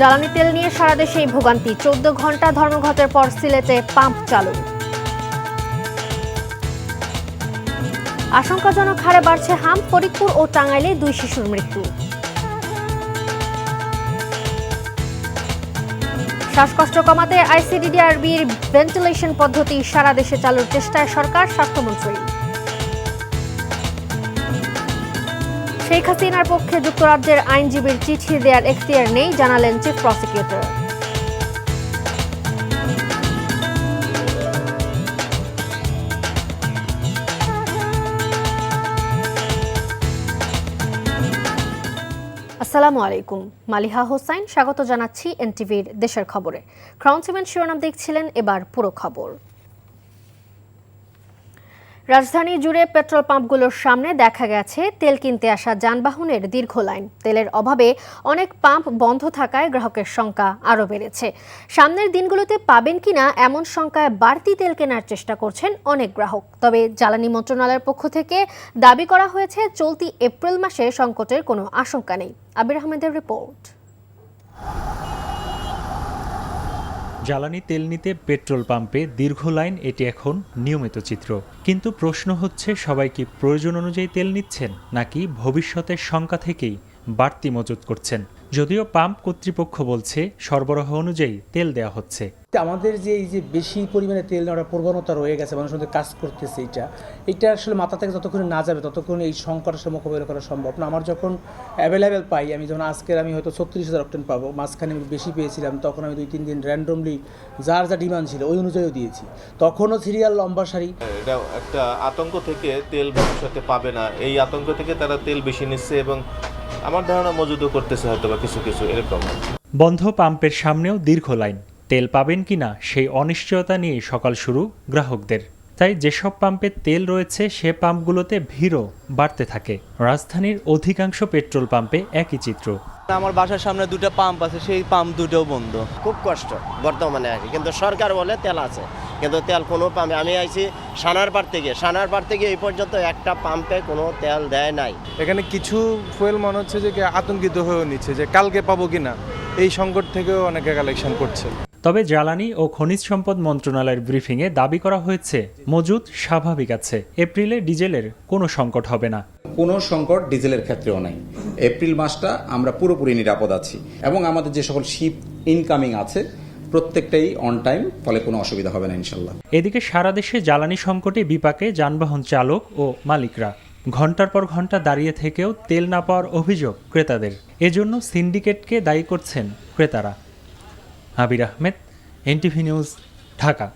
জ্বালানি তেল নিয়ে সারা দেশেই ভোগান্তি। 14 ঘন্টা ধর্মঘটের পর সিলেটে পাম্প চালু। আশঙ্কাজনক হারে বাড়ছে হাম। ফরিদপুর ও টাঙ্গাইলে 2 শিশুর মৃত্যু। শ্বাসকষ্ট কমাতে আইসিডিডিআরবির ভেন্টিলেশন পদ্ধতি সারা দেশে চালুর চেষ্টায় সরকার, স্বাস্থ্যমন্ত্রী। শেখ হাসিনার পক্ষে যুক্তরাজ্যের আইনজীবীর চিঠি দেওয়ার এখতিয়ার নেই, জানালেন চিফ প্রসিকিউটর। আসসালামু আলাইকুম, মালিহা হোসাইন স্বাগত জানাচ্ছি এনটিভির দেশের খবরে। ক্রাউন সিমেন্ট শিরোনাম দেখছিলেন, এবার পুরো খবর। রাজধানী জুড়ে পেট্রোল পাম্পগুলোর সামনে দেখা গেছে তেল কিনতে আসা যানবাহনের দীর্ঘ লাইন। তেলের অভাবে অনেক পাম্প বন্ধ থাকায় গ্রাহকের সংখ্যা আরও বেড়েছে। সামনের দিনগুলোতে পাবেন কিনা এমন সংখ্যায় বাড়তি তেল কেনার চেষ্টা করছেন অনেক গ্রাহক। তবে জ্বালানি মন্ত্রণালয়ের পক্ষ থেকে দাবি করা হয়েছে, চলতি এপ্রিল মাসে সংকটের কোনো আশঙ্কা নেই। আবির আহমেদের রিপোর্ট। জ্বালানি তেল নিতে পেট্রোল পাম্পে দীর্ঘ লাইন, এটি এখন নিয়মিত চিত্র। কিন্তু প্রশ্ন হচ্ছে, সবাই কি প্রয়োজন অনুযায়ী তেল নিচ্ছেন, নাকি ভবিষ্যতের শঙ্কা থেকেই বাড়তি মজুত করছেন? যদিও পাম্প কর্তৃপক্ষ বলছে সরবরাহ অনুযায়ী তেল দেওয়া হচ্ছে। আমাদের যে এই যে বেশি পরিমাণে তেল নেওয়ার প্রবণতা রয়ে গেছে, মানুষের মধ্যে কাজ করতেছে, এটা আসলে মাথা থেকে যতক্ষণ না যাবে ততক্ষণ এই সংকটের আসলে মোকাবিলা করা সম্ভব না। আমার যখন অ্যাভেলেবেল পাই, আমি যখন আজকের আমি হয়তো 36,000 অক্টেন পাবো, মাঝখানে আমি বেশি পেয়েছিলাম, তখন আমি 2-3 দিন র্যান্ডমলি যার যা ডিমান্ড ছিল ওই অনুযায়ীও দিয়েছি। তখনও সিরিয়াল লম্বা সারি। এটা একটা আতঙ্ক থেকে তেল ভবিষ্যতে পাবে না, এই আতঙ্ক থেকে তারা তেল বেশি নিচ্ছে এবং আমার ধারণা মজুদও করতেছে হয়তো বা কিছু কিছু এরকম। বন্ধ পাম্পের সামনেও দীর্ঘ লাইন। তেল পাবেন কিনা সেই অনিশ্চয়তা নিয়ে সকাল শুরু গ্রাহকদের। তাই যেসব পাম্পে তেল রয়েছে সে পাম্পগুলোতে ভিড়ও বাড়তে থাকে। রাজধানীর অধিকাংশ পেট্রোল পাম্পে একই চিত্র। আমার বাসার সামনে 2টা পাম্প আছে, সেই পাম্প 2টাও বন্ধ। খুব কষ্ট বর্তমানে আর কি। কিন্তু সরকার বলে তেল আছে, কিন্তু তেল কোনো পাম্পে, আমি আইছি সানারপাড় থেকে এই পর্যন্ত একটা পাম্পে কোনো তেল দেয় নাই। এখানে কিছু ফুয়েল মনে হচ্ছে যে আতঙ্কিত হয়ে নিচ্ছে যে কালকে পাবো কিনা, এই সংকট থেকেও অনেকে কালেকশন করছে। তবে জ্বালানি ও খনিজ সম্পদ মন্ত্রণালয়ের ব্রিফিংয়ে দাবি করা হয়েছে, মজুদ স্বাভাবিক আছে। এপ্রিলে ডিজেলের কোনো সংকট হবে না। কোনো সংকট ডিজেলের ক্ষেত্রেও নাই। এপ্রিল মাসটা আমরা পুরোপুরি নিরাপদ আছি এবং আমাদের যে সকল শিপ ইনকামিং আছে প্রত্যেকটাই অন টাইম, ফলে কোনো অসুবিধা হবে না ইনশাল্লাহ। এদিকে সারা দেশে জ্বালানি সংকটে বিপাকে যানবাহন চালক ও মালিকরা। ঘন্টার পর ঘন্টা দাঁড়িয়ে থেকেও তেল না পাওয়ার অভিযোগ ক্রেতাদের। এজন্য সিন্ডিকেটকে দায়ী করছেন ক্রেতারা। আবির আহমেদ, এনটিভি নিউজ, ঢাকা।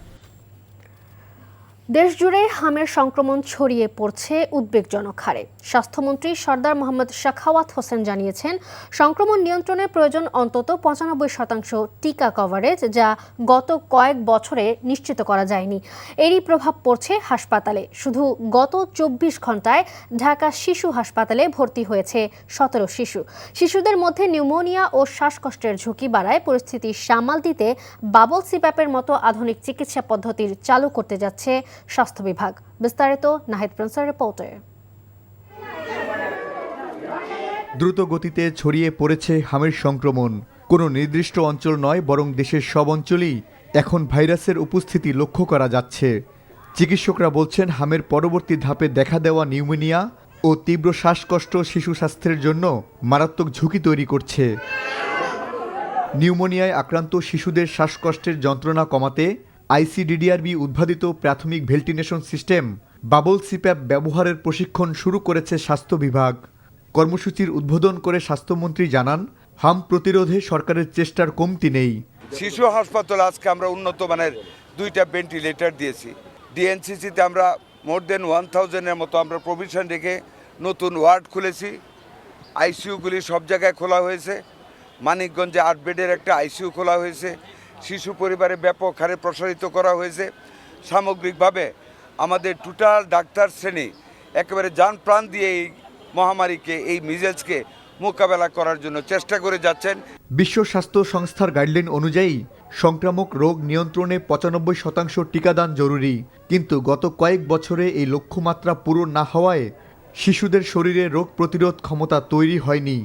দেশজুড়ে হামের সংক্রমণ ছড়িয়ে পড়ছে উদ্বেগজনক হারে। স্বাস্থ্যমন্ত্রী সরদার মোহাম্মদ সাখাওয়াত হোসেন জানিয়েছেন, সংক্রমণ নিয়ন্ত্রণে প্রয়োজন অন্তত 95% টিকা কভারেজ, যা গত কয়েক বছরে নিশ্চিত করা যায়নি। এরই প্রভাব পড়ছে হাসপাতালে। শুধু গত 24 ঘন্টায় ঢাকা শিশু হাসপাতালে ভর্তি হয়েছে 17 শিশু। শিশুদের মধ্যে নিউমোনিয়া ও শ্বাসকষ্টের ঝুঁকি বাড়ায়। পরিস্থিতি সামাল দিতে বাবল সিপ্যাপের মতো আধুনিক চিকিৎসা পদ্ধতির চালু করতে যাচ্ছে স্বাস্থ্য বিভাগ। বিস্তারিত নাহিদ প্রিন্সের রিপোর্টে। দ্রুত গতিতে ছড়িয়ে পড়েছে হামের সংক্রমণ। কোনো নির্দিষ্ট অঞ্চল নয়, বরং দেশের সব অঞ্চলেই এখন ভাইরাসের উপস্থিতি লক্ষ্য করা যাচ্ছে। চিকিৎসকরা বলছেন, হামের পরবর্তী ধাপে দেখা দেওয়া নিউমোনিয়া ও তীব্র শ্বাসকষ্ট শিশু স্বাস্থ্যের জন্য মারাত্মক ঝুঁকি তৈরি করছে। নিউমোনিয়ায় আক্রান্ত শিশুদের শ্বাসকষ্টের যন্ত্রণা কমাতে আইসিডিডিআরবি উদ্ভাবিত প্রাথমিক ভেন্টিলেশন সিস্টেম বাবল সিপ্যাপ ব্যবহারের প্রশিক্ষণ শুরু করেছে স্বাস্থ্য বিভাগ। কর্মসূচির উদ্বোধন করে স্বাস্থ্যমন্ত্রী জানান, হাম প্রতিরোধে সরকারের চেষ্টার কমতি নেই। শিশু হাসপাতালে আজকে আমরা উন্নত মানের 2টা ভেন্টিলেটর দিয়েছি। ডিএনসিসিতে আমরা মোর দেন 1000-এর মতো আমরা প্রভিশন রেখে নতুন ওয়ার্ড খুলেছি। আইসিইউগুলি সব জায়গায় খোলা হয়েছে। মানিকগঞ্জে 8 বেডের একটা আইসিইউ খোলা হয়েছে। শিশু পরিবারে ব্যাপক হারে প্রসারিত করা হয়েছে। সামগ্রিকভাবে আমাদের টোটাল ডাক্তার শ্রেণী একেবারে যান প্রাণ দিয়ে এই মহামারীকে, এই মিজেলসকে মোকাবেলা করার জন্য চেষ্টা করে যাচ্ছেন। বিশ্ব স্বাস্থ্য সংস্থার গাইডলাইন অনুযায়ী সংক্রামক রোগ নিয়ন্ত্রণে 95% টিকাদান জরুরি। কিন্তু গত কয়েক বছরে এই লক্ষ্যমাত্রা পূরণ না হওয়ায় শিশুদের শরীরে রোগ প্রতিরোধ ক্ষমতা তৈরি হয়নি।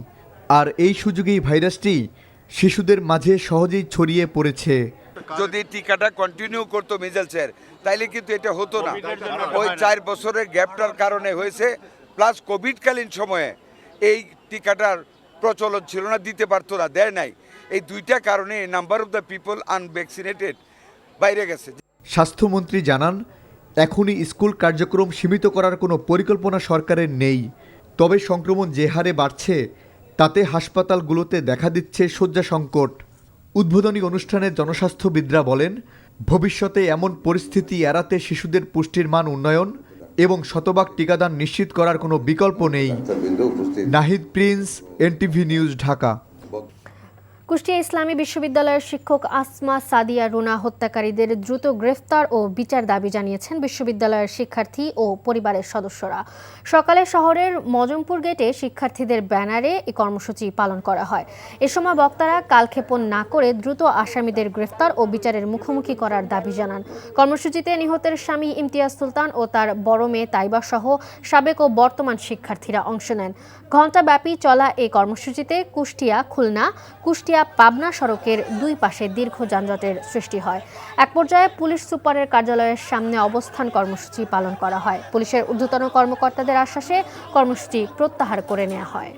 আর এই সুযোগেই ভাইরাসটি শিশুদের মাঝে সহজেই ছড়িয়ে পড়েছে। যদি টিকাটা কন্টিনিউ করতো মিজেলসের তাইলে কিন্তু এটা হতো না। ওই 4 বছরের গ্যাপটার কারণে হয়েছে, প্লাস কোভিডকালীন সময়ে এই টিকাটার প্রচলন ছিল না, দিতে পারতো না, দেয় নাই। এই দুইটা কারণে number of the people unvaccinated বাইরে গেছে। স্বাস্থ্যমন্ত্রী জানান, এখনই স্কুল কার্যক্রম সীমিত করার কোনো পরিকল্পনা সরকারের নেই। তবে সংক্রমণ যে হারে বাড়ছে তাতে হাসপাতালগুলোতে দেখা দিচ্ছে শয্যা সংকট। উদ্বোধনী অনুষ্ঠানে জনস্বাস্থ্যবিদরা বলেন, ভবিষ্যতে এমন পরিস্থিতি এড়াতে শিশুদের পুষ্টির মান উন্নয়ন এবং শতভাগ টিকাদান নিশ্চিত করার কোনো বিকল্প নেই। Nahid Prince, NTV news, Dhaka. Kushtia ইসলামী বিশ্ববিদ্যালয়ের শিক্ষক আসমা সাদিয়া রুনা হত্যাকারীদের দ্রুত গ্রেফতার ও বিচার দাবি জানিয়েছেন বিশ্ববিদ্যালয়ের শিক্ষার্থী ও পরিবারের সদস্যরা। সকালে শহরের মজমপুর গেটে শিক্ষার্থীদের ব্যানারে এই কর্মসূচি পালন করা হয়। এ সময় বক্তারা কালক্ষেপণ না করে দ্রুত আসামিদের গ্রেফতার ও বিচারের মুখোমুখি করার দাবি জানান। কর্মসূচিতে নিহতের স্বামী ইমতিয়াজ সুলতান ও তার বড় মেয়ে তাইবা সহ সাবেক ও বর্তমান শিক্ষার্থীরা অংশ নেন। ঘণ্টাব্যাপী চলা এই কর্মসূচিতে কুষ্টিয়া খুলনা, কুষ্টিয়া পাবনা সড়কের দুই পাশে দীর্ঘ যানজটের সৃষ্টি হয়। এক পর্যায়ে পুলিশ সুপারের কার্যালয়ের সামনে অবস্থান কর্মসূচি পালন করা হয়। পুলিশের ঊর্ধ্বতন কর্মকর্তাদের আশ্বাসে কর্মসূচি প্রত্যাহার করে নেওয়া হয়।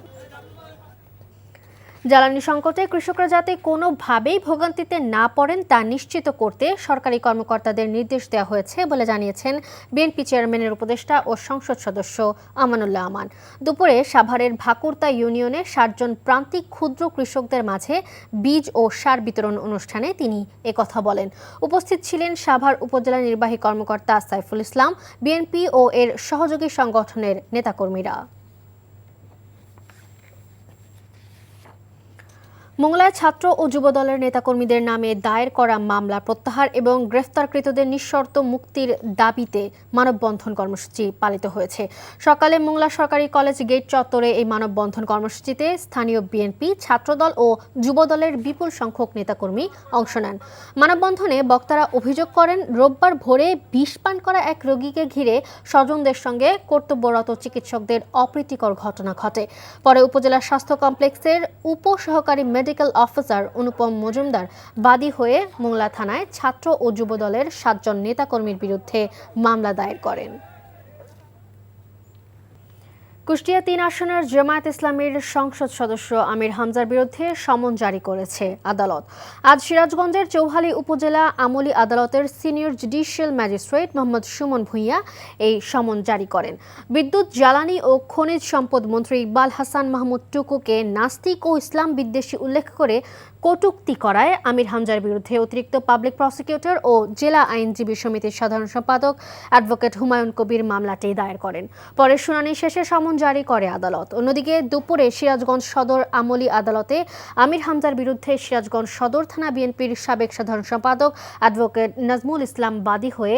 জ্বালানি সংকটে কৃষকরা যাতে কোনোভাবেই ভোগান্তিতে না পড়েন তা নিশ্চিত করতে সরকারি কর্মকর্তাদের নির্দেশ দেওয়া হয়েছে বলে জানিয়েছেন বিএনপি চেয়ারম্যানের উপদেষ্টা ও সংসদ সদস্য আমানুল্লাহ আমান। দুপুরে সাভারের ভাকুরতা ইউনিয়নে 60 জন প্রান্তিক ক্ষুদ্র কৃষকদের মাঝে বীজ ও সার বিতরণ অনুষ্ঠানে তিনি একথা বলেন। উপস্থিত ছিলেন সাভার উপজেলা নির্বাহী কর্মকর্তা সাইফুল ইসলাম, বিএনপি ও এর সহযোগী সংগঠনের নেতাকর্মীরা। মোংলায় ছাত্র ও যুবদলের নেতাকর্মীদের নামে দায়ের করা মামলা প্রত্যাহার এবং গ্রেফতারকৃতদের নিঃশর্ত মুক্তির দাবিতে মানববন্ধন কর্মসূচি পালিত হয়েছে। সকালে মোংলা সরকারি কলেজ গেট চত্বরে এই মানববন্ধন কর্মসূচিতে স্থানীয় বিএনপি, ছাত্রদল ও যুবদলের বিপুল সংখ্যক নেতাকর্মী অংশ নেন। মানববন্ধনে বক্তারা অভিযোগ করেন, রোববার ভোরে বিষ পান করা এক রোগীকে ঘিরে স্বজনদের সঙ্গে কর্তব্যরত চিকিৎসকদের অপ্রীতিকর ঘটনা ঘটে। পরে উপজেলা স্বাস্থ্য কমপ্লেক্সের উপসহকারী মেডিকেল অফিসার অনুপম মজুমদার বাদী হয়ে মোংলা থানায় ছাত্র ও যুবদলের 7 জন নেতাকর্মীর বিরুদ্ধে মামলা দায়ের করেন। কুষ্টিয়া 3 আসনের জামায়াত ইসলামীর সংসদ সদস্য আমির হামজার বিরুদ্ধে সমন জারি করেছে আদালত। আজ সিরাজগঞ্জের চৌহালি উপজেলা আমলি আদালতের senior judicial magistrate Mohammad Suman Bhuiyan এই সমন জারি করেন। বিদ্যুৎ, জ্বালানি ও খনিজ সম্পদ মন্ত্রী ইকবাল হাসান মাহমুদ টুকুকে নাস্তিক ও ইসলাম বিদ্বেষী উল্লেখ করে কটূক্তি করায় আমির হামজার বিরুদ্ধে অতিরিক্ত পাবলিক প্রসিকিউটর ও জেলা আইনজীবী সমিতির সাধারণ সম্পাদক অ্যাডভোকেট হুমায়ুন কবির মামলাটি দায়ের করেন। পরে শুনানি শেষে সমন জারি করে আদালত। অন্যদিকে দুপুরে সিরাজগঞ্জ সদর আমলি আদালতে আমির হামজার বিরুদ্ধে সিরাজগঞ্জ সদর থানা বিএনপির সাবেক সাধারণ সম্পাদক অ্যাডভোকেট নাজমুল ইসলাম বাদী হয়ে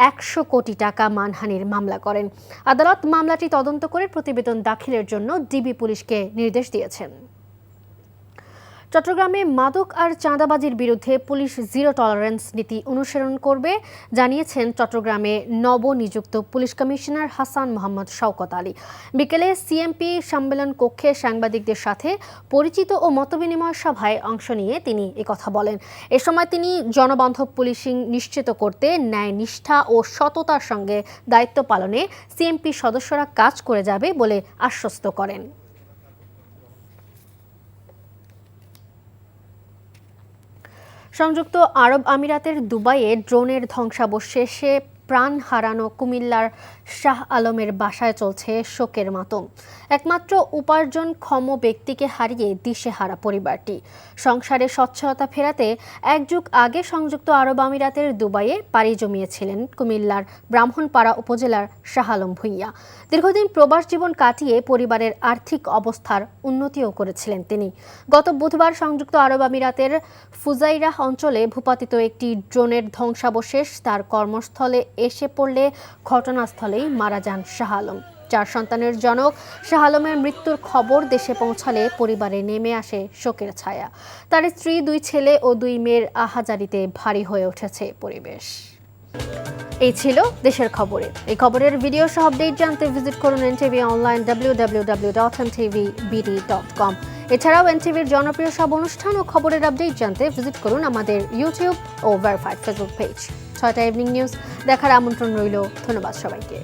100 কোটি টাকা মানহানির মামলা করেন। আদালত মামলাটি তদন্ত করে প্রতিবেদন দাখিলের জন্য ডিবি পুলিশকে নির্দেশ দিয়েছেন। চট্টগ্রামে মাদক আর চাঁদাবাজির বিরুদ্ধে পুলিশ জিরো টলারেন্স নীতি অনুসরণ করবে জানিয়েছেন চট্টগ্রামে নবনিযুক্ত পুলিশ কমিশনার হাসান মোহাম্মদ শওকত আলী। বিকেলে সিএমপি সম্মেলন কক্ষে সাংবাদিকদের সাথে পরিচিত ও মতবিনিময় সভায় অংশ নিয়ে তিনি একথা বলেন। এ সময় তিনি জনবান্ধব পুলিশিং নিশ্চিত করতে ন্যায়, নিষ্ঠা ও সততার সঙ্গে দায়িত্ব পালনে সিএমপি সদস্যরা কাজ করে যাবে বলে আশ্বস্ত করেন। সংযুক্ত আরব আমিরাতের দুবাইয়ে ড্রোনের ধ্বংসাবশেষে প্রাণ হারানো কুমিল্লার শাহ আলমের বাসায় চলছে শোকের মাতম। একমাত্র উপার্জনক্ষম ব্যক্তিকে হারিয়ে দিশেহারা পরিবারটি। সংসারে সচ্ছলতা ফেরাতে 1 যুগ আগে সংযুক্ত আরব আমিরাতের দুবাইয়ে পাড়ি জমিয়েছিলেন কুমিল্লার ব্রাহ্মণপাড়া উপজেলার শাহ আলম ভূঁইয়া। দীর্ঘদিন প্রবাস জীবন কাটিয়ে পরিবারের আর্থিক অবস্থার উন্নতিও করেছিলেন তিনি। গত বুধবার সংযুক্ত আরব আমিরাতের ফুজাইরাহ অঞ্চলে ভূপাতিত একটি ড্রোনের ধ্বংসাবশেষ তার কর্মস্থলে এসে পড়লে ঘটনাস্থলেই মারা যান শাহ আলম। 4 সন্তানের জনক শাহ আলমের মৃত্যুর খবর দেশে পৌঁছালে পরিবারে নেমে আসে শোকের ছায়া। তার স্ত্রী, 2 ছেলে ও 2 মেয়ের আহাজারিতে ভারী হয়ে উঠেছে পরিবেশ। এই ছিল দেশের খবরে। এই খবরের ভিডিও সহ আপডেট জানতে ভিজিট করুন এনটিভি অনলাইন www.ntvbd.com। এছাড়াও এনটিভির জনপ্রিয় সব অনুষ্ঠান ও খবরের আপডেট জানতে ভিজিট করুন আমাদের ইউটিউব ও ভেরিফাইড ফেসবুক পেজ। 6টা ইভিনিং নিউজ দেখার আমন্ত্রণ রইল। ধন্যবাদ সবাইকে।